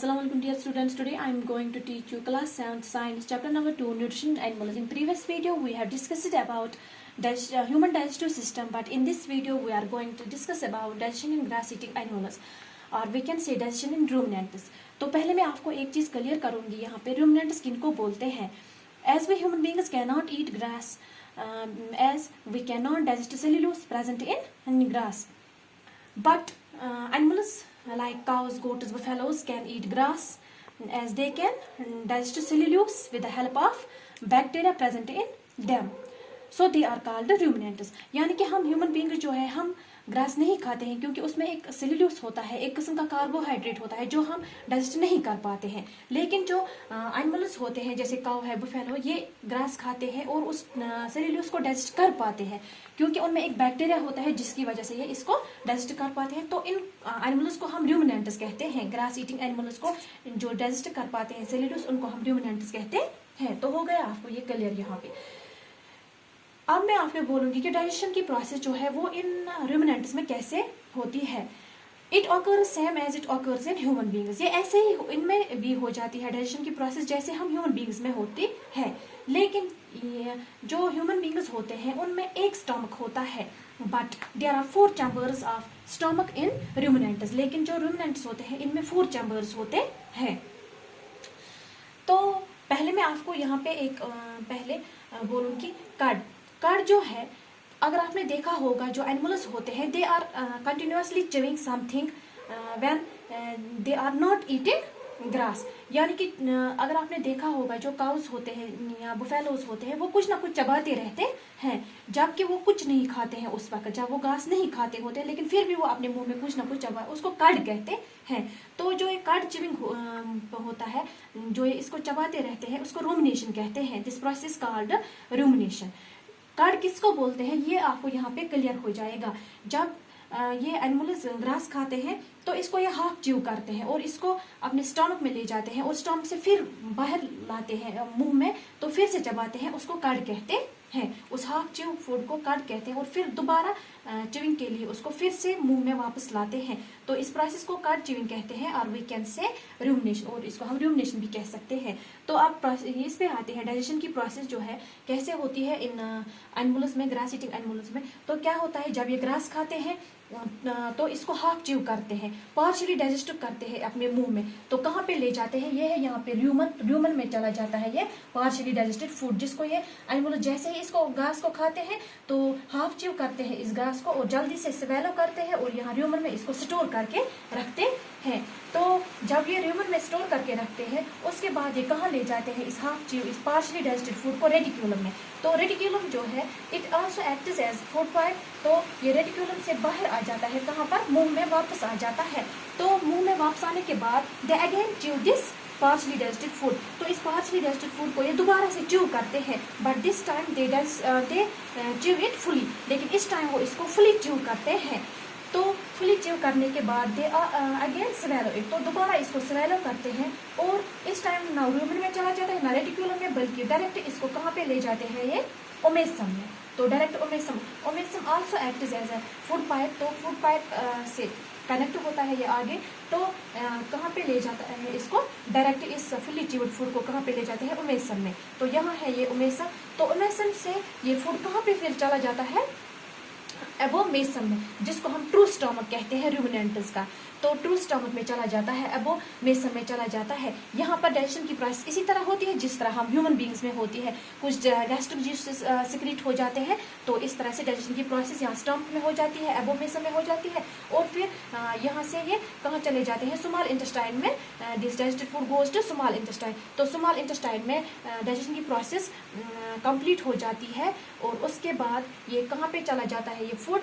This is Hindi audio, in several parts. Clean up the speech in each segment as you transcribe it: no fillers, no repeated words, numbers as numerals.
Assalamualaikum dear students. Today I am going to teach you class 7th science chapter number 2 nutrition and animals. In previous video we have discussed about human digestive system, but in this video we are going to discuss about digestion in grass eating animals or we can say digestion in ruminants. तो पहले मैं आपको एक चीज क्लियर करूंगी यहाँ पे ruminants किनको बोलते हैं. As we human beings cannot eat grass, as we cannot digest cellulose present in grass, but animals like cows, goats, buffaloes can eat grass as they can digest cellulose with the help of bacteria present in them. So they are called the ruminants. यानी कि हम ह्यूमन बींग जो है हम ग्रास नहीं खाते हैं क्योंकि उसमें एक सेल्यूलोस होता है, एक किस्म का कार्बोहाइड्रेट होता है जो हम डाइजेस्ट नहीं कर पाते हैं. लेकिन जो एनिमल्स होते हैं जैसे काऊ है, बुफेलो, ये ग्रास खाते हैं और उस सेल्यूलोस को डाइजेस्ट कर पाते हैं क्योंकि उनमें एक बैक्टीरिया होता है जिसकी वजह से ये इसको डाइजेस्ट कर पाते हैं. तो इन एनिमल्स को हम रूमिनेंट्स कहते हैं. ग्रास ईटिंग एनिमल्स को जो डाइजेस्ट कर पाते हैं सेल्यूलोस, उनको हम रूमिनेंट्स कहते हैं. तो हो गया आपको ये क्लियर यहाँ पे. अब मैं आपको बोलूंगी कि डाइजेशन की प्रोसेस जो है वो इन रूमिनेंट्स में कैसे होती है. It occurs same as it occurs in human beings. ये ऐसे ही इनमें भी हो जाती है डाइजेशन की प्रोसेस जैसे हम ह्यूमन बींग्स में होती है. लेकिन जो ह्यूमन बींग्स होते हैं उनमें एक स्टमक होता है, but there are 4 chambers of stomach in ruminants. लेकिन जो रूमिनेंट्स होते हैं इनमें 4 चैम्बर्स होते हैं. तो पहले मैं आपको यहाँ पे एक पहले बोलूंगी कार्ड जो है, अगर आपने देखा होगा जो एनिमल्स होते हैं they are continuously chewing something when they are not eating grass. यानी कि अगर आपने देखा होगा जो काउस होते हैं या बुफेलोस होते हैं वो कुछ ना कुछ चबाते रहते हैं जबकि वो कुछ नहीं खाते हैं उस वक्त जब वो घास नहीं खाते होते हैं, लेकिन फिर भी वो अपने मुंह में कुछ ना कुछ चबा, उसको कार्ड कहते हैं. तो जो ये कार्ड चिविंग होता है, जो ये इसको चबाते रहते हैं उसको रूमिनेशन कहते हैं. This process called rumination. Card किसको बोलते हैं ये आपको यहाँ पे क्लियर हो जाएगा. जब ये एनिमल्स ग्रास खाते हैं तो इसको ये हाफ च्यू करते हैं और इसको अपने स्टमक में ले जाते हैं और स्टमक से फिर बाहर लाते हैं मुंह में, तो फिर से चबाते हैं, उसको कार्ड कहते हैं. उस हाफ च्यू फूड को कार्ड कहते हैं और फिर दोबारा च्यूइंग के लिए उसको फिर से मुंह में वापस लाते हैं. तो इस प्रोसेस को कार्ड च्यूइंग कहते हैं और वी कैन से रूमिनेशन, और इसको हम रूमिनेशन भी कह सकते हैं. तो आप इस पे आते हैं डाइजेशन की प्रोसेस जो है कैसे होती है इन एनिमल्स में, ग्रास ईटिंग एनिमल्स में. तो क्या होता है, जब ये ग्रास खाते हैं तो इसको हाफ च्यू करते हैं, पार्शियली डाइजेस्ट करते हैं अपने मुंह में. तो कहाँ पे ले जाते हैं, ये है यहाँ पे रूमन में चला जाता है ये पार्शियली डाइजेस्टेड फूड, जिसको ये एनिमल जैसे ही इसको घास को खाते हैं तो हाफ च्यू करते हैं इस घास को और जल्दी से स्वेलो करते हैं और यहाँ रूमन में इसको स्टोर करके रखते हैं. तो जब ये रूमन में स्टोर करके रखते हैं उसके बाद ये कहाँ ले जाते हैं इस हाफ च्यू, इस पार्शियली डाइजेस्टेड फूड को रेटिक्यूलम में. तो रेटिक्यूलम जो है it also acts as food pipe. तो ये रेटिक्यूलम से बाहर आ जाता है, कहाँ पर, मुंह में वापस आ जाता है. तो मुंह में वापस आने के बाद they again chew this partially digested food. तो इस पार्शियली डाइजेस्टेड फूड को ये दोबारा से च्यू करते हैं, but this time they chew it fully. लेकिन इस टाइम वो इसको फुली च्यू करते हैं. तो फुली च्यू करने के बाद दे अगेन स्वेलो इट. तो दोबारा इसको स्वेलो करते हैं और इस टाइम ना रूमन में चला जाता है ना रेटिक्यूलम में, बल्कि डायरेक्ट इसको कहाँ पे ले जाते हैं ये ओमेसम में. तो direct omasum also act as a food pipe. तो फूड पाइप से कनेक्ट होता है ये आगे. तो कहाँ पे ले जाता है इसको, डायरेक्ट इस फुली च्यूड फूड को कहाँ पे ले जाते हैं, ओमेसम में. तो यहाँ है ये ओमेसम. तो ओमेसम से ये फूड कहाँ पे फिर चला जाता है, एबोमेसम में, जिसको हम ट्रू स्टमक कहते हैं रूमिनेंट्स का. तो ट्रू स्टमक में चला जाता है, एबोमेसम में चला जाता है. यहाँ पर डाइजेशन की प्रोसेस इसी तरह होती है जिस तरह हम ह्यूमन बींग्स में होती है. कुछ गैस्ट्रिक जूसेस सिक्रीट हो जाते हैं, तो इस तरह से डाइजेशन की प्रोसेस यहाँ स्टमक में हो जाती है, एबोमेसम में हो जाती है और फिर यहाँ से ये कहाँ चले जाते हैं, स्मॉल इंटेस्टाइन में. This digested food goes to small intestine. तो स्मॉल इंटेस्टाइन में डाइजेशन की प्रोसेस कंप्लीट हो जाती है और उसके बाद ये कहाँ पे चला जाता है, ये फूड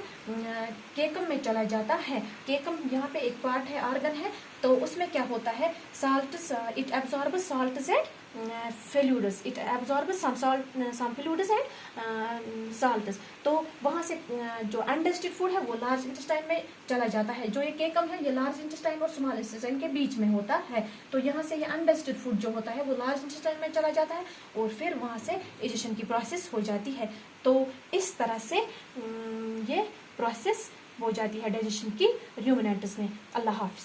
केकम में चला जाता है. केकम यहाँ पे एक पार्ट है, ऑर्गन है. तो उसमें क्या होता है, salts, it absorbs salts and fluids. It absorbs some fluids and salts. तो वहाँ से जो अनडाइजेस्टेड फूड है वो लार्ज इंटेस्टाइन में चला जाता है. जो ये केकम है ये लार्ज इंटेस्टाइन और स्मॉल इंटेस्टाइन के बीच में होता है. तो यहाँ से ये अनडाइजेस्टेड फूड जो होता है वो लार्ज इंटेस्टाइन में चला जाता है और फिर वहाँ से डाइजेशन की प्रोसेस हो जाती है. तो इस तरह से ये प्रोसेस हो जाती है डाइजेशन की रूमिनेंट्स में. अल्लाह हाफिज.